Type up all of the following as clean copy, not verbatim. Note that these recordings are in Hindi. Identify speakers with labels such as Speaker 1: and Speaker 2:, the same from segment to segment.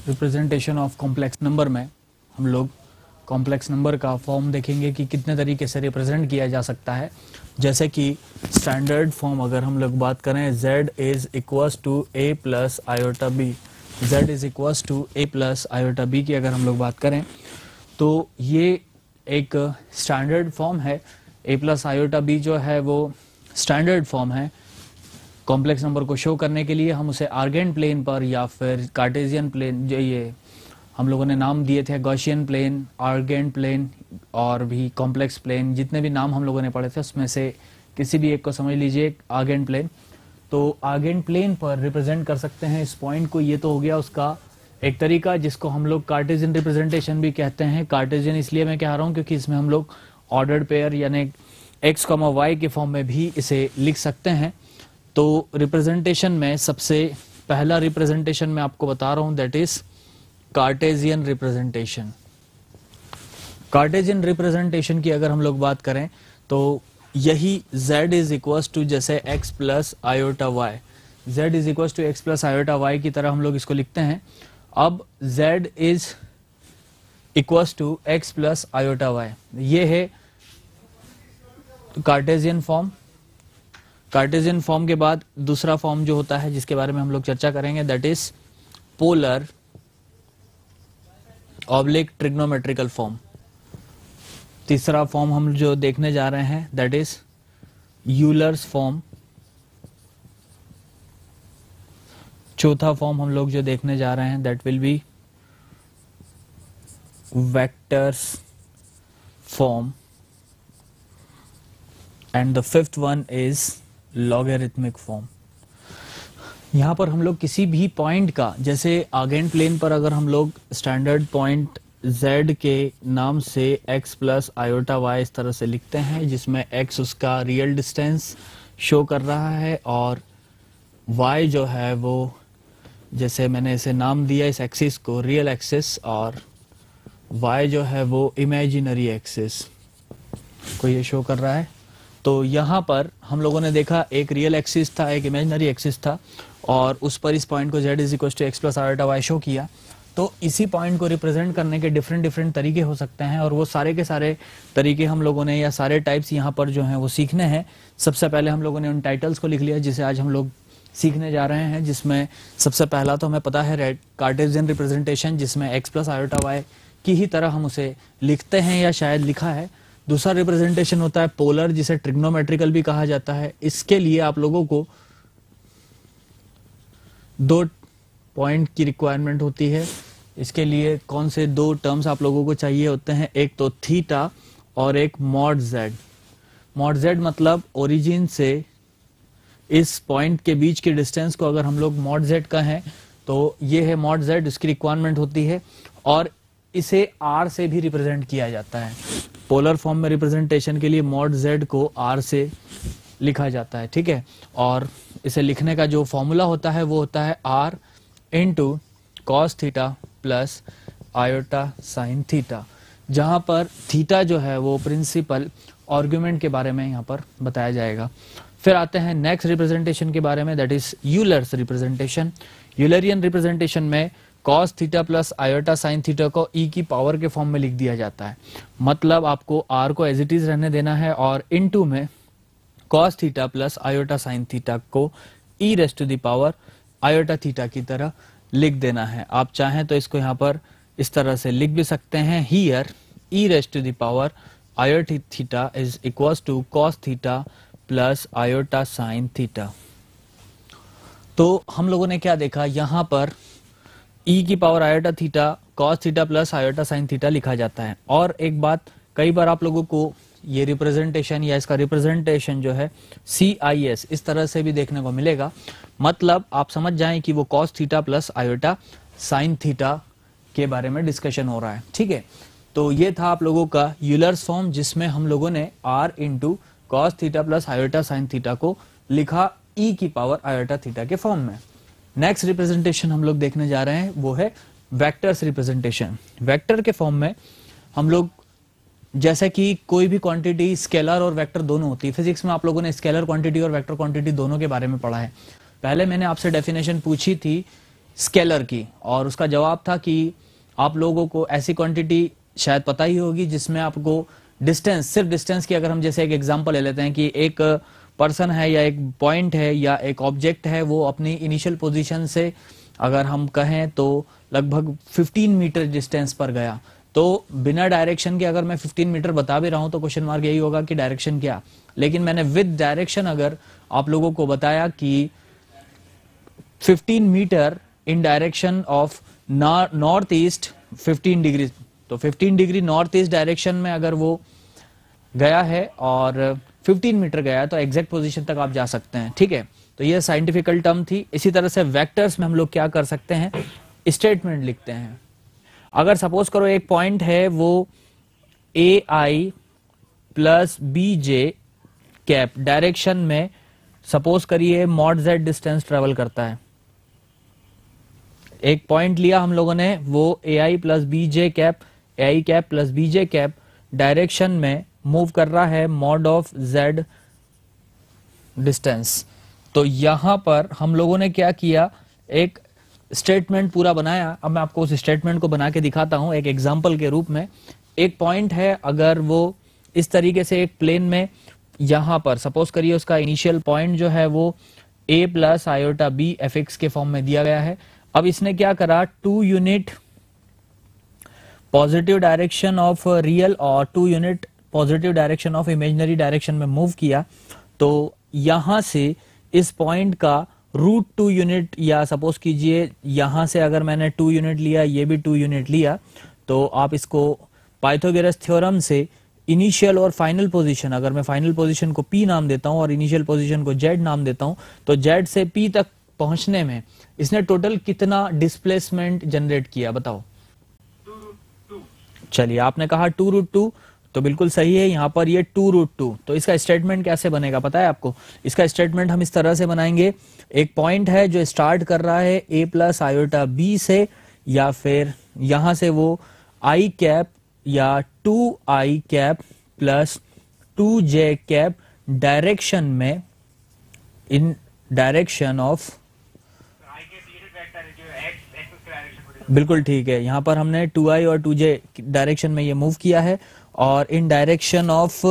Speaker 1: रिप्रेजेंटेशन ऑफ कॉम्प्लेक्स नंबर में हम लोग कॉम्प्लेक्स नंबर का फॉर्म देखेंगे कि कितने तरीके से रिप्रेजेंट किया जा सकता है। जैसे कि स्टैंडर्ड फॉर्म अगर हम लोग बात करें, z is equals to a plus iota b, z is equals to a plus iota b की अगर हम लोग बात करें तो ये एक स्टैंडर्ड फॉर्म है। a प्लस आयोटा b जो है वो स्टैंडर्ड फॉर्म है। कॉम्प्लेक्स नंबर को शो करने के लिए हम उसे आर्गेन प्लेन पर या फिर कार्टेशियन प्लेन, जो ये हम लोगों ने नाम दिए थे, गॉसियन प्लेन, आर्गेन प्लेन और भी कॉम्प्लेक्स प्लेन, जितने भी नाम हम लोगों ने पढ़े थे उसमें से किसी भी एक को समझ लीजिए आर्गेन प्लेन। तो आर्गेन प्लेन पर रिप्रेजेंट कर सकते हैं इस पॉइंट को। ये तो हो गया उसका एक तरीका जिसको हम लोग कार्टेशियन रिप्रेजेंटेशन भी कहते हैं। कार्टेशियन इसलिए मैं कह रहा हूँ क्योंकि इसमें हम लोग ऑर्डर्ड पेयर यानी x, y के फॉर्म में भी इसे लिख सकते हैं। तो रिप्रेजेंटेशन में सबसे पहला रिप्रेजेंटेशन मैं आपको बता रहा हूं, that is Cartesian representation. Cartesian representation की अगर हम लोग बात करें तो यही z इज इक्वल्स टू जैसे x plus iota y, z is equals to x plus iota y की तरह हम लोग इसको लिखते हैं। अब z is equals to x plus iota y, ये है कार्टेशियन फॉर्म। कार्टेशियन फॉर्म के बाद दूसरा फॉर्म जो होता है जिसके बारे में हम लोग चर्चा करेंगे, that is polar oblique trigonometrical form. तीसरा फॉर्म हम जो देखने जा रहे हैं दैट इज यूलर्स फॉर्म। चौथा फॉर्म हम लोग जो देखने जा रहे हैं that will be vectors form and the fifth one is logarithmic form. यहाँ पर हम लोग किसी भी पॉइंट का, जैसे आर्गेन प्लेन पर अगर हम लोग स्टैंडर्ड पॉइंट z के नाम से x प्लस आयोटा y इस तरह से लिखते हैं, जिसमें x उसका रियल डिस्टेंस शो कर रहा है और y जो है वो, जैसे मैंने इसे नाम दिया इस एक्सिस को रियल एक्सिस, और y जो है वो इमेजिनरी एक्सिस को ये शो कर रहा है। तो यहाँ पर हम लोगों ने देखा एक रियल एक्सिस था, एक इमेजिनरी एक्सिस था, और उस पर इस पॉइंट को z is equal to x plus iota y show किया। तो इसी पॉइंट को रिप्रेजेंट करने के डिफरेंट तरीके हो सकते हैं, और वो सारे के सारे तरीके हम लोगों ने या सारे टाइप्स यहाँ पर जो हैं वो सीखने हैं। सबसे पहले हम लोगों ने उन टाइटल्स को लिख लिया जिसे आज हम लोग सीखने जा रहे हैं, जिसमें सबसे पहला तो हमें पता है कार्टेशियन रिप्रेजेंटेशन, जिसमें x प्लस आयोटा y की ही तरह हम उसे लिखते हैं या शायद लिखा है। दूसरा रिप्रेजेंटेशन होता है पोलर, जिसे ट्रिग्नोमेट्रिकल भी कहा जाता है। इसके लिए आप लोगों को दो पॉइंट की रिक्वायरमेंट होती है। इसके लिए कौन से दो टर्म्स आप लोगों को चाहिए होते हैं, एक तो थीटा और एक मॉड z। मॉड z मतलब ओरिजिन से इस पॉइंट के बीच के डिस्टेंस को अगर हम लोग मॉड z का है तो ये है मॉड z, इसकी रिक्वायरमेंट होती है। और इसे r से भी रिप्रेजेंट किया जाता है। पोलर फॉर्म में रिप्रेजेंटेशन के लिए मॉड z को r से लिखा जाता है, ठीक है। और इसे लिखने का जो फॉर्मूला होता है वो होता है r into cos theta plus iota sine theta, जहां पर थीटा जो है वो प्रिंसिपल आर्गुमेंट के बारे में यहाँ पर बताया जाएगा। फिर आते हैं नेक्स्ट रिप्रेजेंटेशन के बारे में, that is Euler's representation. Eulerian representation में cos theta plus iota sine theta को e की पावर के फॉर्म में लिख दिया जाता है। मतलब आपको r को एज इट इज रहने देना है और इनटू में cos theta plus iota sine theta को e raised to the power iota theta की तरह लिख देना है। आप चाहें तो इसको यहाँ पर इस तरह से लिख भी सकते हैं, here e raised to the power iota theta is equals to cos theta plus iota sine theta. तो हम लोगों ने क्या देखा, यहाँ पर e की power iota theta cos theta plus iota sine theta लिखा जाता है। और एक बात, कई बार आप लोगों को ये रिप्रेजेंटेशन या इसका रिप्रेजेंटेशन जो है CIS इस तरह से भी देखने को मिलेगा। मतलब आप समझ जाएं कि वो cos theta plus iota sine theta के बारे में डिस्कशन हो रहा है, ठीक है। तो ये था आप लोगों का यूलर्स फॉर्म, जिसमें हम लोगों ने r into cos theta plus iota sine theta को लिखा e की पावर आयोटा थीटा के फॉर्म में। नेक्स्ट रिप्रेजेंटेशन हम लोग देखने जा रहे हैं वो है वेक्टर्स रिप्रेजेंटेशन। वेक्टर के फॉर्म में हम लोग, जैसे कि कोई भी क्वांटिटी स्केलर और वेक्टर दोनों होती है। फिजिक्स में आप लोगों ने स्केलर क्वांटिटी और वेक्टर क्वांटिटी दोनों के बारे में पढ़ा है। पहले मैंने आपसे डेफिनेशन पूछी थी स्केलर की, और उसका जवाब था कि आप लोगों को ऐसी क्वांटिटी शायद पता ही होगी जिसमें आपको डिस्टेंस, सिर्फ डिस्टेंस की, अगर हम जैसे एक एग्जांपल ले लेते हैं कि एक पर्सन है या एक पॉइंट है या एक ऑब्जेक्ट है, वो अपनी इनिशियल पोजीशन से अगर हम कहें तो लगभग 15 मीटर डिस्टेंस पर गया, तो बिना डायरेक्शन के अगर मैं 15 मीटर बता भी रहा हूं तो क्वेश्चन मार्क यही होगा कि डायरेक्शन क्या। लेकिन मैंने विद डायरेक्शन अगर आप लोगों को बताया कि 15 metre in direction of north east 15 degree, तो 15 डिग्री नॉर्थ ईस्ट डायरेक्शन में अगर वो गया है और 15 मीटर गया है तो एग्जैक्ट पोजीशन तक आप जा सकते हैं। ठीक है, तो ये साइंटिफिकल टर्म थी। इसी तरह से वेक्टर्स में हम लोग क्या कर सकते हैं, स्टेटमेंट लिखते हैं। अगर सपोज करो एक पॉइंट है वो A I plus B J cap direction में सपोज करिए मॉड जेड डिस्टेंस ट्रेवल करता है। एक पॉइंट लिया हम लोगों ने, वो A I plus B J cap, A I cap plus B J cap direction में मूव कर रहा है मॉड ऑफ जेड डिस्टेंस। तो यहां पर हम लोगों ने क्या किया, एक स्टेटमेंट पूरा बनाया। अब मैं आपको उस स्टेटमेंट को बना के दिखाता हूं एक एग्जांपल के रूप में। एक पॉइंट है, अगर वो इस तरीके से एक प्लेन में, यहां पर सपोज करिए उसका इनिशियल पॉइंट जो है वो a plus iota B F X के फॉर्म में दिया गया है। अब इसने क्या करा, 2 unit positive direction of real और 2 unit positive direction of imaginary direction में मूव किया। तो यहां से इस पॉइंट का रूट 2 यूनिट, या सपोज कीजिए यहां से अगर मैंने 2 यूनिट लिया, ये भी 2 यूनिट लिया, तो आप इसको पाइथागोरस थ्योरम से इनिशियल और फाइनल पोजीशन, अगर मैं फाइनल पोजीशन को P नाम देता हूं और इनिशियल पोजीशन को Z नाम देता हूं, तो Z से P तक पहुंचने में इसने टोटल कितना डिस्प्लेसमेंट जनरेट किया, बताओ। चलिए, आपने कहा 2√2, तो बिल्कुल सही है, यहां पर ये 2√2। तो इसका स्टेटमेंट कैसे बनेगा पता है आपको? इसका स्टेटमेंट हम इस तरह से बनाएंगे, एक पॉइंट है जो स्टार्ट कर रहा है a प्लस आयोटा बी से, या फिर यहां से वो आई कैप या 2i cap plus 2j cap direction में, इन डायरेक्शन ऑफ, बिल्कुल ठीक है, यहां पर हमने 2i और 2j डायरेक्शन में ये मूव किया है, और इन direction of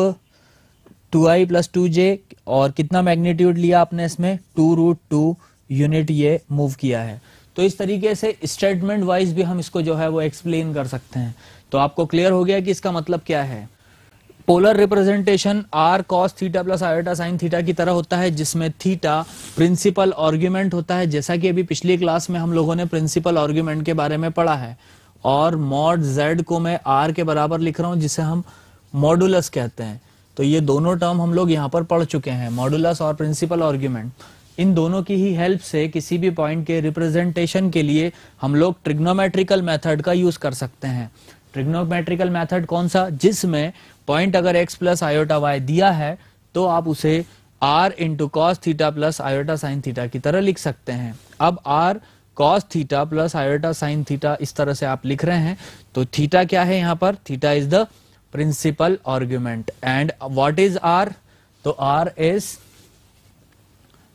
Speaker 1: 2i plus 2j, और कितना मैग्नीट्यूड लिया आपने इसमें, 2√2 यूनिट ये मूव किया है। तो इस तरीके से स्टेटमेंट वाइज भी हम इसको जो है वो एक्सप्लेन कर सकते हैं। तो आपको क्लियर हो गया कि इसका मतलब क्या है। Polar representation r cos theta plus iota sine theta की तरह होता है, जिसमें थीटा प्रिंसिपल आर्ग्यूमेंट होता है, जैसा कि अभी पिछली क्लास में हम लोगों ने प्रिंसिपल आर्ग्यूमेंट के बारे में पढ़ा है। और मॉड z को मैं r के बराबर लिख रहा हूं, जिसे हम मॉडुलस कहते हैं। तो ये दोनों टर्म हम लोग यहाँ पर पढ़ चुके हैं, मॉडुलस और प्रिंसिपल आर्ग्यूमेंट। इन दोनों की ही हेल्प से किसी भी पॉइंट के रिप्रेजेंटेशन के लिए हम लोग ट्रिग्नोमेट्रिकल मेथड का यूज कर सकते हैं। ट्रिग्नोमेट्रिकल मेथड कौन सा, जिसमें पॉइंट अगर x प्लस आयोटा y दिया है तो आप उसे r into cos theta plus iota sine theta की तरह लिख सकते हैं। अब r cos theta plus iota sine theta इस तरह से आप लिख रहे हैं, तो थीटा क्या है यहाँ पर, theta is the principal argument. And what is r, तो r is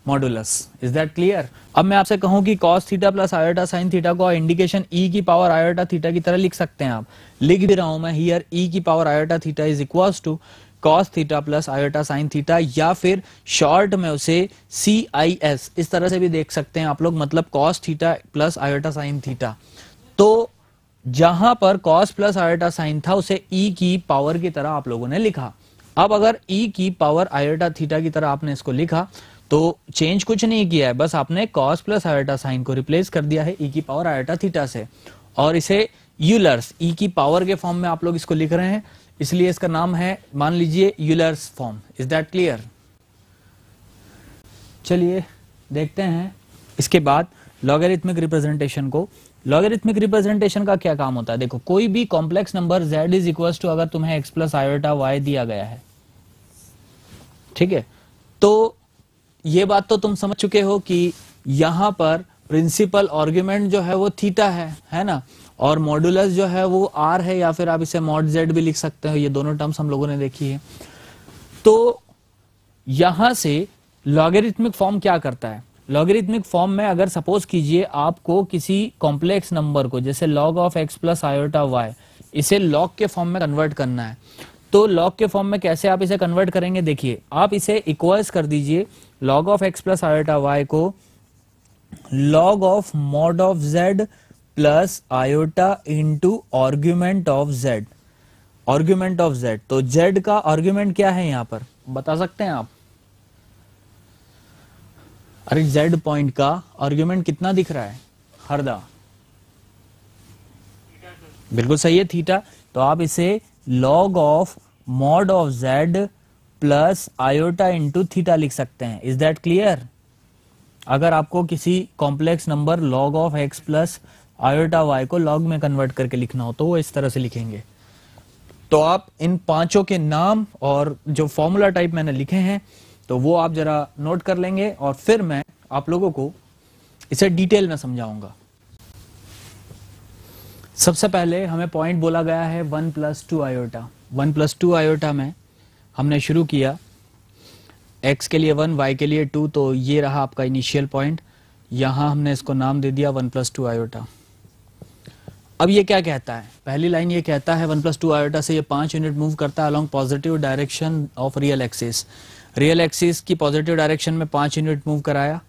Speaker 1: modulus. Is that clear? अब मैं आपसे कहूं कि cos theta plus iota sine theta को इंडिकेशन e की पावर आयोटा थीटा की तरह लिख सकते हैं। आप लिख भी रहा हूं मैं हियर, e की power iota theta is equals to cos theta plus iota sine theta, या फिर शॉर्ट में उसे CIS इस तरह से भी देख सकते हैं आप लोग, मतलब cos theta plus iota sine theta. तो जहां पर cos प्लस आयोटा साइन था उसे e की पावर की तरह आप लोगों ने लिखा। अब अगर e की पावर आयोटा थीटा की तरह आपने इसको लिखा, तो चेंज कुछ नहीं किया है, बस आपने cos प्लस आयोटा साइन को रिप्लेस कर दिया है e की पावर आयोटा थीटा से, और इसे यूलर्स e की पावर के फॉर्म में आप लोग इसको लिख रहे हैं, इसलिए इसका नाम है, मान लीजिए, Euler's form. Is that clear? चलिए देखते हैं इसके बाद लॉगरिथमिक रिप्रेजेंटेशन को। लॉगरिथमिक रिप्रेजेंटेशन का क्या काम होता है? देखो, कोई भी complex number z is equal to, अगर तुम्हें x प्लस आयोटा y दिया गया है, ठीक है, तो ये बात तो तुम समझ चुके हो कि यहां पर प्रिंसिपल आर्ग्यूमेंट जो है वो थीटा है ना, और मॉडुलस जो है वो r है, या फिर आप इसे मॉड z भी लिख सकते हो। ये दोनों टर्म्स हम लोगों ने देखी है। तो यहां से लॉगरिथमिक फॉर्म क्या करता है? लॉगरिथमिक फॉर्म में अगर सपोज कीजिए आपको किसी कॉम्प्लेक्स नंबर को, जैसे log of x plus iota Y, इसे log के फॉर्म में कन्वर्ट करना है, तो log के फॉर्म में कैसे आप इसे कन्वर्ट करेंगे? देखिए, आप इसे इक्वल्स कर दीजिए log of x plus iota Y को log of mod of z plus iota into argument of z, argument of z। तो z का आर्ग्यूमेंट क्या है यहां पर, बता सकते हैं आप? अरे z पॉइंट का आर्ग्यूमेंट कितना दिख रहा है हरदा? बिल्कुल सही है, थीटा। तो आप इसे log of mod of z plus iota into theta लिख सकते हैं। Is that clear? अगर आपको किसी complex number log of x plus iota y को log में कन्वर्ट करके लिखना हो तो वो इस तरह से लिखेंगे। तो आप इन पांचों के नाम और जो फॉर्मूला टाइप मैंने लिखे हैं तो वो आप जरा नोट कर लेंगे और फिर मैं आप लोगों को इसे डिटेल में समझाऊंगा। सबसे पहले हमें पॉइंट बोला गया है 1 प्लस 2 आयोटा। 1 प्लस 2 आयोटा में हमने शुरू किया, x के लिए 1, y के लिए 2, तो ये रहा आपका इनिशियल पॉइंट। यहां हमने इसको नाम दे दिया 1 प्लस 2 आयोटा। अब ये क्या कहता है? पहली लाइन ये कहता है 1 प्लस 2 आयोटा से ये 5 यूनिट मूव करता है along positive direction of real axis. Real axis की पॉजिटिव डायरेक्शन में 5 यूनिट मूव कराया।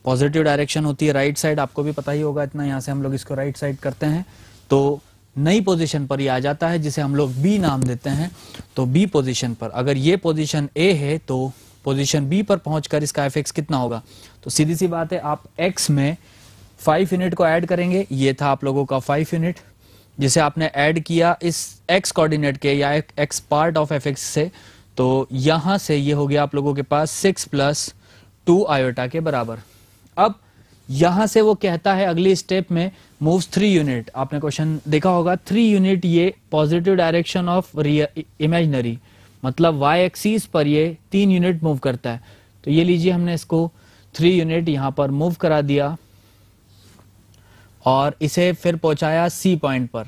Speaker 1: पॉजिटिव डायरेक्शन होती है राइट साइड, आपको भी पता ही होगा इतना, यहां से हम लोग इसको राइट साइड करते हैं तो नई पोजीशन पर ये आ जाता है जिसे हम लोग बी नाम देते हैं। तो बी पोजीशन पर, अगर ये पोजीशन ए है तो पोजीशन बी पर पहुंचकर इसका एफ कितना होगा? तो सीधी सी बात है, आप एक्स में 5 यूनिट को ऐड करेंगे। ये था आप लोगों का 5 यूनिट जिसे आपने ऐड किया इस एक्स कोऑर्डिनेट के या एक्स पार्ट ऑफ एफ से, तो यहां से ये हो गया आप लोगों के पास 6 प्लस 2 आयोटा के बराबर। अब यहां से वो कहता है अगली स्टेप में मूव्स 3 यूनिट। आपने क्वेश्चन देखा होगा, 3 यूनिट ये पॉजिटिव डायरेक्शन ऑफ इमेजिनरी, मतलब y एक्सिस पर ये 3 यूनिट मूव करता है। तो ये लीजिए, हमने इसको 3 यूनिट यहां पर मूव करा दिया और इसे फिर पहुंचाया सी पॉइंट पर।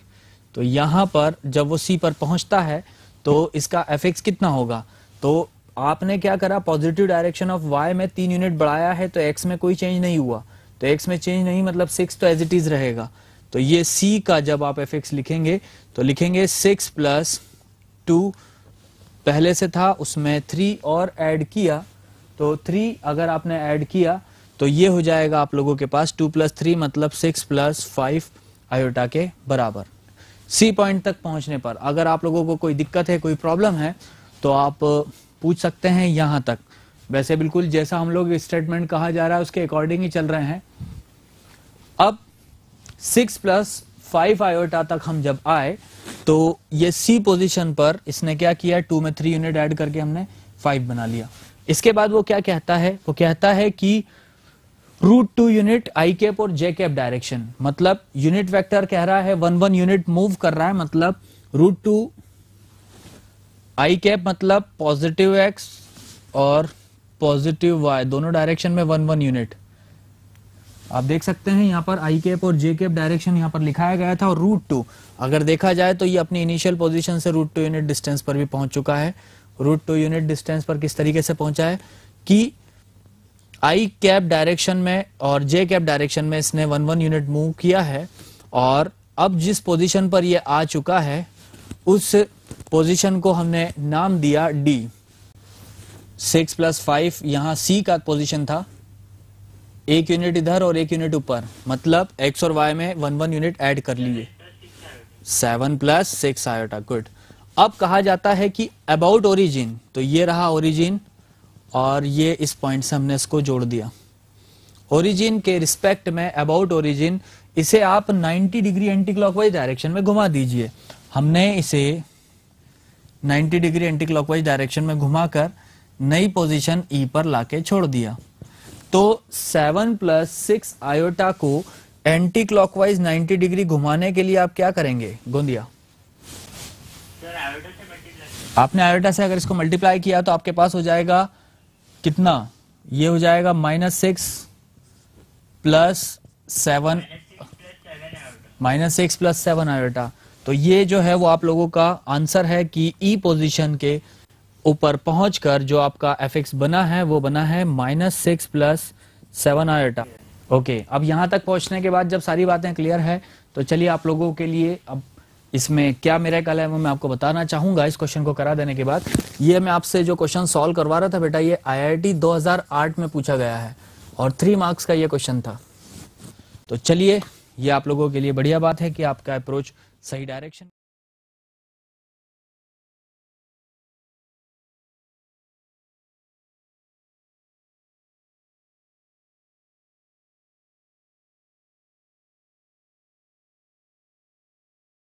Speaker 1: तो यहां पर जब वो सी पर पहुंचता है तो इसका एफ कितना होगा? तो आपने क्या करा, पॉजिटिव डायरेक्शन ऑफ y में 3 यूनिट बढ़ाया है तो x में कोई चेंज नहीं हुआ, तो x में चेंज नहीं मतलब 6 तो एज इट इज रहेगा। तो ये c का जब आप f लिखेंगे तो लिखेंगे 6 प्लस 2, पहले से था उसमें 3 और ऐड किया, तो 3 अगर आपने ऐड किया तो ये हो जाएगा आप लोगों के पास 2 प्लस 3 मतलब 6 प्लस 5 आयोटा के बराबर। सी पॉइंट तक पहुंचने पर अगर आप लोगों को कोई दिक्कत है, कोई प्रॉब्लम है तो आप पूछ सकते हैं यहां तक। वैसे बिल्कुल जैसा हम लोग स्टेटमेंट कहा जा रहा है उसके अकॉर्डिंग ही चल रहे हैं। अब 6 प्लस 5 आयोटा तक हम जब आए तो ये सी पोजीशन पर इसने क्या किया, 2 में 3 यूनिट ऐड करके हमने 5 बना लिया। इसके बाद वो क्या कहता है, वो कहता है कि √2 यूनिट आई कैप और जे कैप डायरेक्शन, मतलब यूनिट वेक्टर कह रहा है 1 यूनिट मूव कर रहा है, मतलब √2 आई कैप मतलब पॉजिटिव x और पॉजिटिव y दोनों डायरेक्शन में 1 यूनिट। आप देख सकते हैं यहाँ पर आई कैप और जे कैप डायरेक्शन यहाँ पर लिखाया गया था, और √2 अगर देखा जाए तो ये अपनी इनिशियल पोजीशन से √2 यूनिट डिस्टेंस पर भी पहुंच चुका है। √2 यूनिट डिस्टेंस पर किस तरीके से पहुंचा है कि आई कैप डायरेक्शन में और जे कैप डायरेक्शन में इसने 1 यूनिट मूव किया है, और अब जिस पोजीशन पर ये आ चुका है उस पोजीशन को हमने नाम दिया D। 6 प्लस 5 यहाँ C का पोजीशन था, 1 यूनिट इधर और 1 यूनिट ऊपर, मतलब x और y में 1 यूनिट ऐड कर लिए, 7 प्लस 6 आयोटा। गुड। अब कहा जाता है कि अबाउट ओरिजिन, तो ये रहा ओरिजिन और ये इस पॉइंट से हमने इसको जोड़ दिया। ओरिजिन के रिस्पेक्ट में अबाउट ओरिजिन, इसे आप 90 डिग्री एंटी क्लॉकवाइज डायरेक्शन में घुमा दीजिए। हमने इसे 90 डिग्री एंटी क्लॉकवाइज डायरेक्शन में घुमाकर नई पोजीशन E पर लाके छोड़ दिया। तो 7 प्लस 6 आयोटा को एंटी क्लॉकवाइज 90 डिग्री घुमाने के लिए आप क्या करेंगे गोंदिया? आपने आयोटा से अगर इसको मल्टीप्लाई किया तो आपके पास हो जाएगा कितना, ये हो जाएगा -6 प्लस 7, -6 प्लस 7 आयोटा। तो ये जो है वो आप लोगों का आंसर है कि ई पोजीशन के ऊपर पहुंचकर जो आपका एफ बना है वो बना है -6 प्लस 7 आयोटा। ओके, अब यहाँ तक पहुंचने के बाद जब सारी बातें क्लियर है तो चलिए आप लोगों के लिए अब इसमें क्या मिरेकल है वो मैं आपको बताना चाहूंगा। इस क्वेश्चन को करा देने के बाद, ये मैं आपसे जो क्वेश्चन सॉल्व करवा रहा था बेटा, ये IIT 2008 में पूछा गया है और 3 मार्क्स का ये क्वेश्चन था। तो चलिए, ये आप लोगों के लिए बढ़िया बात है कि आपका अप्रोच सही डायरेक्शन